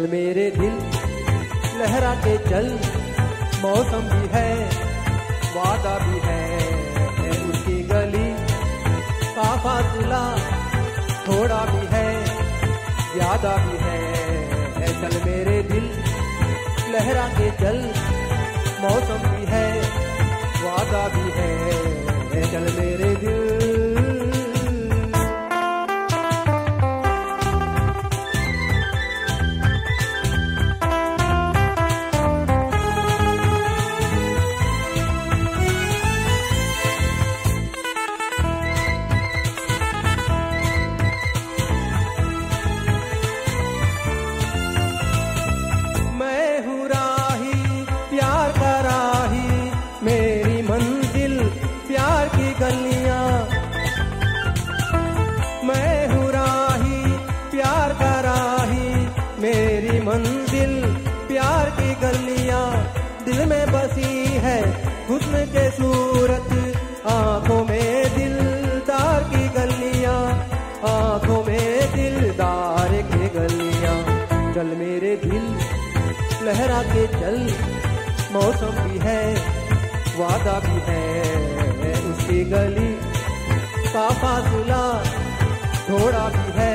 चल मेरे दिल लहरा के चल, मौसम भी है वादा भी है उसकी गली का फासला थोड़ा भी है ज्यादा भी है। चल मेरे दिल लहरा के चल, मौसम भी है वादा भी है, चल मेरे दिल। मेरी मंजिल प्यार की गलियां, मैं हूँ राही प्यार का राही, मेरी मंजिल प्यार की गलियां। दिल में बसी है हुस्न के सूरत, आंखों में दिलदार की गलियां, आंखों में दिलदार की गलियां। चल मेरे दिल लहरा के चल, मौसम भी है वादा भी है उसकी गली का फासला थोड़ा भी है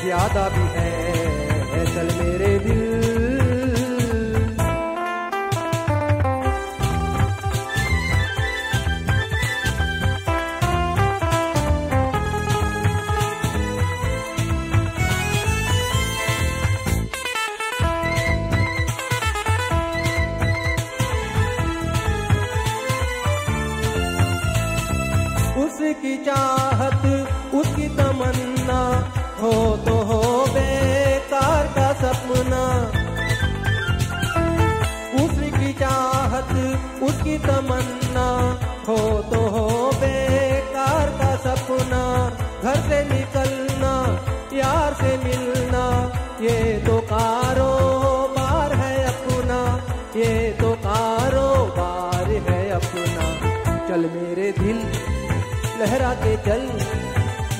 ज्यादा भी है, चल मेरे दिल। उसकी चाहत उसकी तमन्ना हो तो हो बेकार का सपना, उसकी चाहत उसकी तमन्ना हो तो हो बेकार का सपना। घर से निकलना यार से मिलना, ये तो कारोबार है अपना, ये तो कारोबार है अपना। चल मेरे दिल लहरा के चल,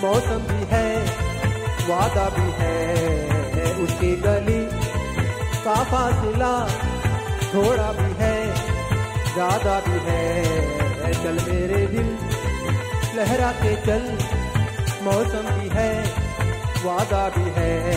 मौसम भी है वादा भी है उसकी गली का फासला थोड़ा भी है ज्यादा भी है, चल मेरे दिल लहरा के चल, मौसम भी है वादा भी है,